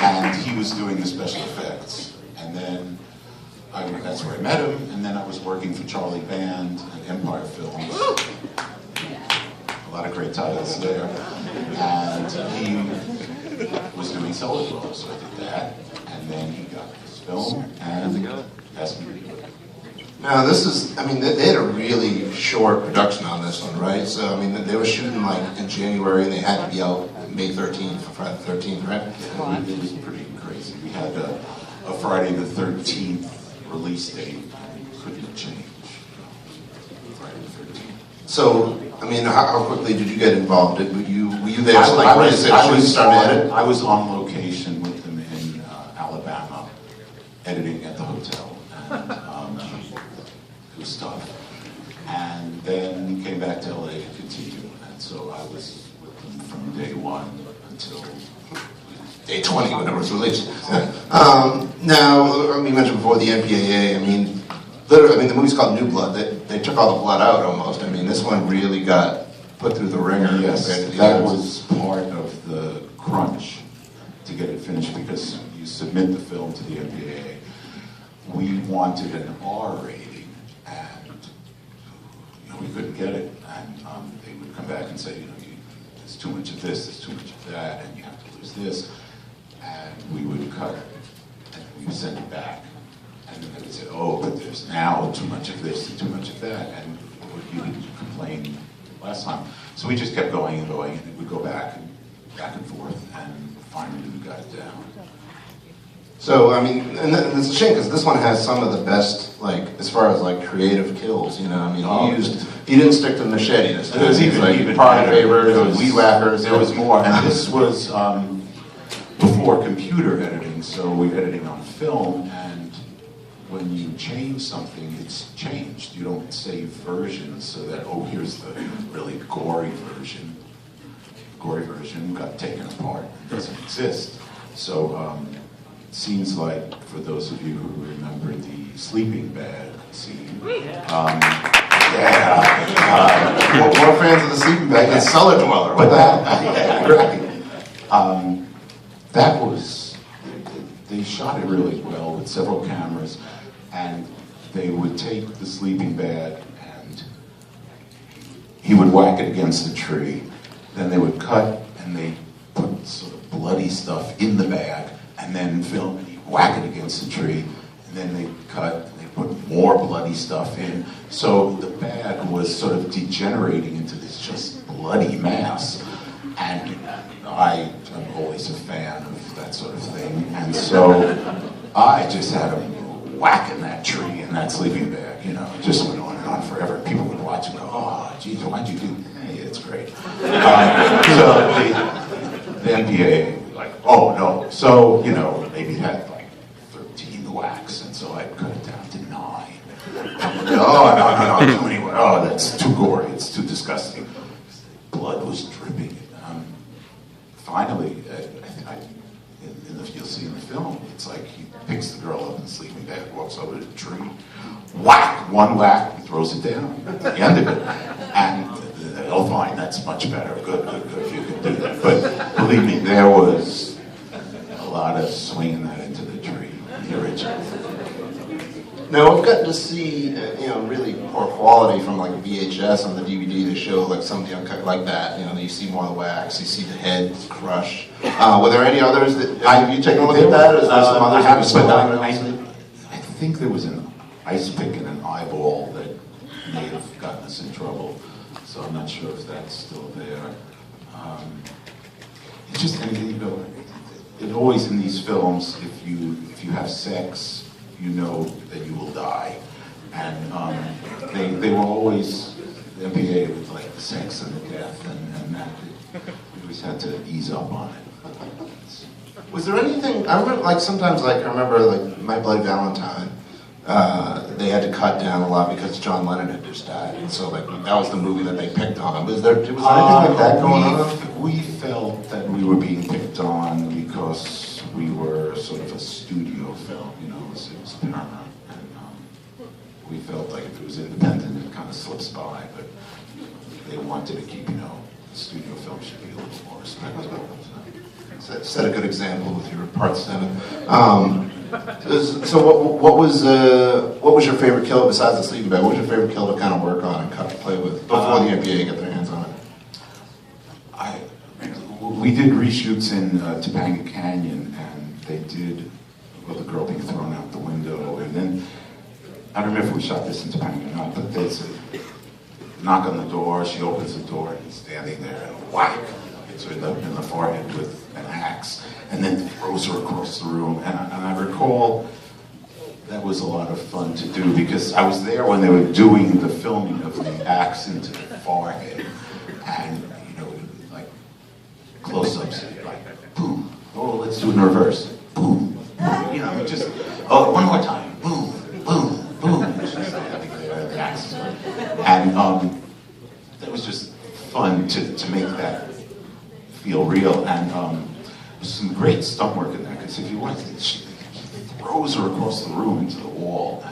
and he was doing the special effects. And then that's where I met him, and then I was working for Charlie Band at Empire Films. A lot of great titles there. And he was doing Cellar Dwellers, so I did that. And then he got this film, and asked me to do it. Now this is, I mean, they had a really short production on this one, right? So, I mean, they were shooting like in January, and they had to be out May 13th, for Friday the 13th, right? Yeah, it was pretty crazy. We had a Friday the 13th release date, and couldn't change. Friday the 13th. So, I mean, how quickly did you get involved? Were you there? I was on location with them in Alabama, editing at the hotel. And, it was tough. And then came back to LA to continue. And so I was with them from day one until day 20, whenever it was released. Now, you mentioned before the MPAA. I mean, literally, the movie's called New Blood. They took all the blood out almost. I mean, this one really got put through the ringer. Yes, that was part of the crunch to get it finished, because you submit the film to the MPAA. We wanted an R rating, and we couldn't get it. And they would come back and say, there's too much of this, there's too much of that, and you have to lose this. And we would cut, and we would send it back. And then they would say, oh, but there's now too much of this and too much of that, and you didn't complain last time. So we just kept going and going, and it would go back and forth, and finally we got it down. So, I mean, and it's a shame, because this one has some of the best, like, as far as, like, creative kills, I mean, he didn't stick to the machete this time. There was even party favors, weed whackers. There was more, and this was before computer editing, so we were editing on film, and when you change something, it's changed. You don't save versions so that, oh, here's the really gory version. Gory version got taken apart, it doesn't exist. So, scenes like, for those of you who remember the sleeping bag scene, more fans of the sleeping bag than Cellar Dweller. But that was, they shot it really well with several cameras, and they would take the sleeping bag and he would whack it against the tree. Then they would cut, and they put sort of bloody stuff in the bag, and then film, and he'd whack it against the tree, and then they'd cut, and they'd put more bloody stuff in. So the bag was sort of degenerating into this just bloody mass. And I'm always a fan of that sort of thing. And so I just had him whacking that tree and that sleeping bag, it just went on and on forever. People would watch and go, oh, geez, why'd you do that? Hey, it's great. So the MPA, like, oh, no. So, maybe it had like 13 whacks, and so I'd cut it down to 9. Oh, no, too many. Oh, that's too gory. It's too disgusting. Blood was dripping. Finally, you'll see in the film, it's like he picks the girl up in the sleeping bag, walks over to the tree, whack, one whack, and throws it down at the end of it. And oh, fine, that's much better. Good, if you can do that. But believe me, there was a lot of swinging that into the tree, the original. Now, we've gotten to see, really poor quality from like VHS on the DVD. They show like some of the uncut like that. You see more of the wax, you see the head crushed. Were there any others that have you taken a look at that? Or is there some others I think there was an ice pick and an eyeball that may have gotten us in trouble. So I'm not sure if that's still there. It's just anything, it always in these films, if you have sex, you know that you will die. And they were always, the MPA was like the sex and the death, and that, we always had to ease up on it. Was there anything, I remember, like sometimes, like I remember like My Bloody Valentine, they had to cut down a lot because John Lennon had just died, and so like that was the movie that they picked on. Was there anything like that going on? We felt that we were being picked on because we were sort of a studio film, it was Paramount, and we felt like if it was independent, it kind of slips by, but they wanted to keep, the studio film should be a little more respectable. So. set a good example with your part 7. So what was your favorite kill besides the sleeping bag? What was your favorite kill to kind of work on and cut to play with before the NBA got their hands on it? We did reshoots in Topanga Canyon, and they did the girl being thrown out the window, and then I don't remember if we shot this in Topanga or not, but there's a knock on the door. She opens the door, and he's standing there, and whack, hits her in the forehead with an axe, and then throws her across the room. And I recall that was a lot of fun to do because I was there when they were doing the filming of the axe into the forehead, and like close-ups, like boom. Oh, let's do it in reverse. Boom. Just one more time. Boom, boom, boom. It's just the axe. And that was just fun to make that feel real, and some great stunt work in there, because if you watch it, she throws her across the room into the wall,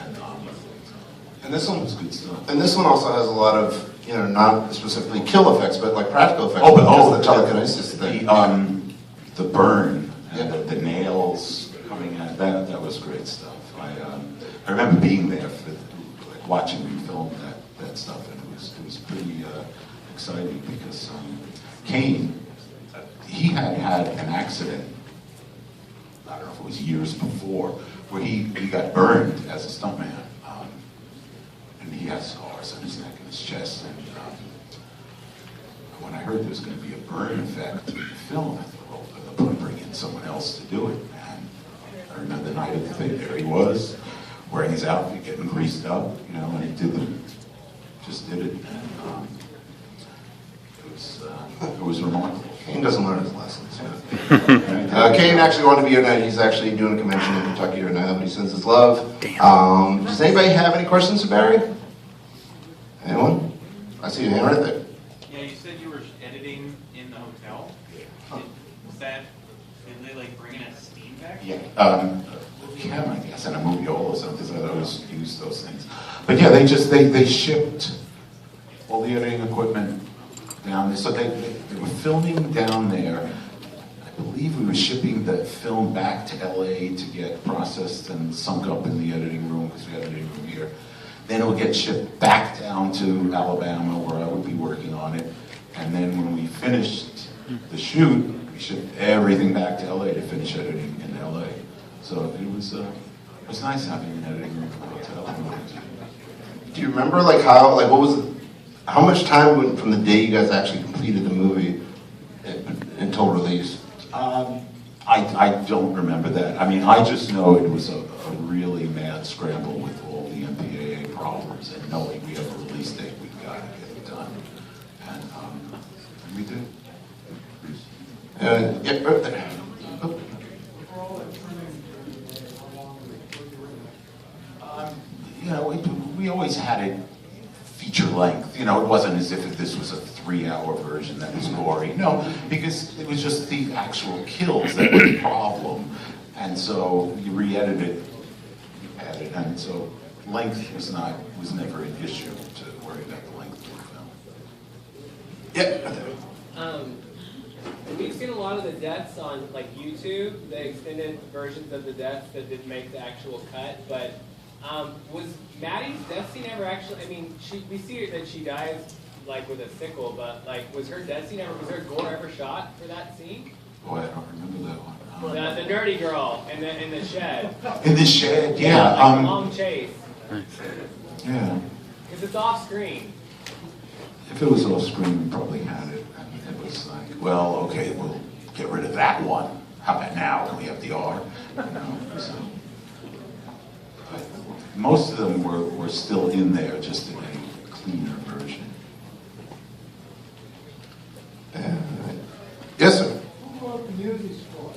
and this one was good stuff. And this one also has a lot of, not specifically kill effects, but like practical effects. The telekinesis thing. The burn, and the nails coming out, that was great stuff. I remember being there watching me film that stuff, and it was pretty exciting because Kane, he had an accident, I don't know if it was years before, where he got burned as a stuntman. And he had scars on his neck and his chest. And when I heard there was going to be a burn effect in the film, I thought, well, they're going to bring in someone else to do it. And I remember the night of the thing, there he was, wearing his outfit, getting greased up, and he just did it. And it was remarkable. Kane doesn't learn his lessons. Kane actually wanted to be here tonight. He's actually doing a convention in Kentucky right now, but he sends his love. Does anybody have any questions for Barry? Anyone? I see your hand right there. Yeah, you said you were editing in the hotel. Did they like bring in a steam vac? Yeah. I guess, and a moviola or something, because I always use those things. But yeah, they shipped all the editing equipment down there. So they were filming down there. I believe we were shipping the film back to LA to get processed and sunk up in the editing room, because we had an editing room here. Then it would get shipped back down to Alabama, where I would be working on it. And then when we finished the shoot, we shipped everything back to LA to finish editing in LA. So it was nice having an editing room in the hotel. Do you remember how much time went from the day you guys actually completed the movie until release? I don't remember that. I mean, I just know it was a really mad scramble with all the MPAA problems, and knowing we have a release date, we've got to get it done. And we did. We always had it feature length. It wasn't as if this was a 3-hour version that was gory. No, because it was just the actual kills that were the problem. And so you re-edit it, and so length was never an issue to worry about the length of the film. Yeah. We've seen a lot of the deaths on YouTube, the extended versions of the deaths that didn't make the actual cut, but was Maddie's death scene ever actually, we see that she dies with a sickle, but was her death scene ever, was there gore ever shot for that scene? Boy, I don't remember that one. The dirty girl in the shed. In the shed, yeah. A long chase. Yeah. Because it's off screen. If it was off screen, we probably had it. And it was like, well, okay, we'll get rid of that one. How about now? Can we have the R? So. But most of them were still in there, just in a cleaner version. Yes, sir. Who wrote the music score?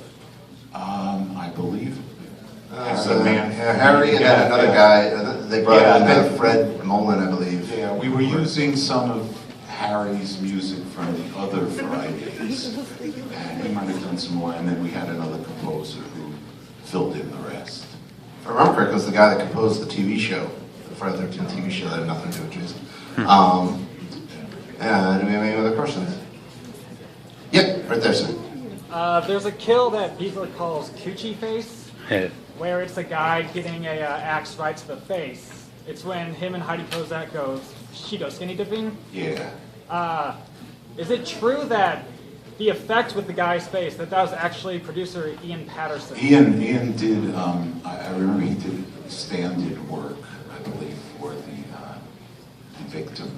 I believe. Harry and then another guy. They brought in Fred Mullen, I believe. Yeah, we were using some of Harry's music from the other Fridays, and he might have done some more. And then we had another composer who filled in the rest. If I remember correctly, it was the guy that composed the TV show, the Friday the 13th TV show that had nothing to do with Jason. Do we have any other questions? Yep, right there, sir. I There's a kill that Beverly calls Coochie Face, where it's a guy getting a axe right to the face. It's when him and Heidi Kozak she goes skinny dipping. Yeah. Is it true that the effect with the guy's face, that was actually producer Ian Patterson? Ian did, I remember he did stand-in work, I believe, for the victim.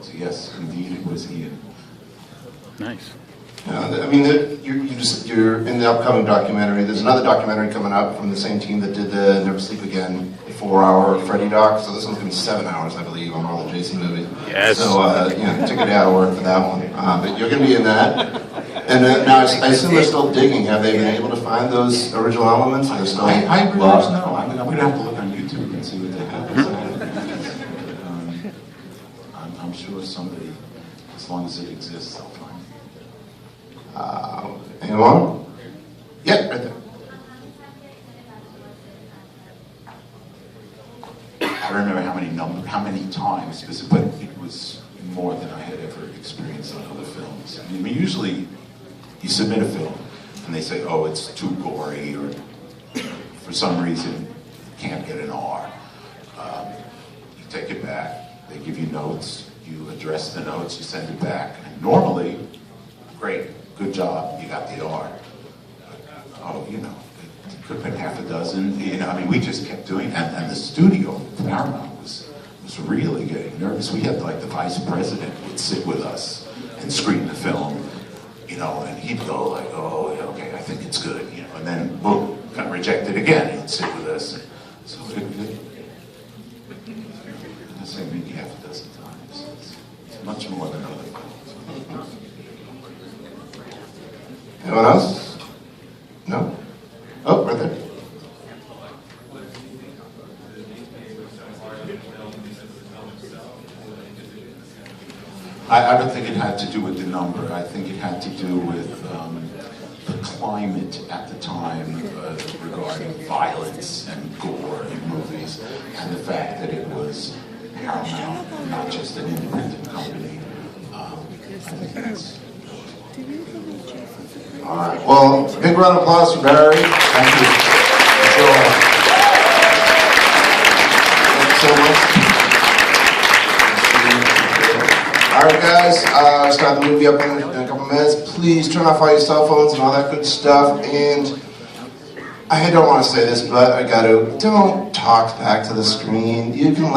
So yes, indeed, it was Ian. Nice. I mean, you're in the upcoming documentary. There's another documentary coming up from the same team that did the Never Sleep Again, the 4-hour Freddy doc. So this one's going to be 7 hours, I believe, on all the Jason movies. Yes. So, took a day out of work for that one. But you're going to be in that. And now, I assume they're still digging. Have they been able to find those original elements? They're still I really don't know. I'm going to have to look on YouTube and see what they have. I'm sure somebody, as long as it exists, I'll find it. Anyone? Yeah, right there. I don't remember how many times, but it was more than I had ever experienced on other films. I mean, usually you submit a film and they say, oh, it's too gory, or for some reason can't get an R. You take it back, they give you notes, you address the notes, you send it back, and normally, great, good job, you got the R. But, it could have been half a dozen, I mean, we just kept doing it, and the studio, Paramount, was really getting nervous. We had, like, the vice president would sit with us and screen the film, and he'd go like, oh, yeah, okay, I think it's good, and then, boom, got rejected again, he'd sit with us. So I say maybe half a dozen times. It's much more than other films. Anyone else? No? Oh, right there. I don't think it had to do with the number. I think it had to do with the climate at the time regarding violence and gore in movies, and the fact that it was Paramount, not just an independent company. I think that's... All right. Well, big round of applause for Barry. Thank you. Thanks so much. All right, guys. Start the movie up in a couple minutes. Please turn off all your cell phones and all that good stuff. And I don't want to say this, but I got to. Don't talk back to the screen. You can.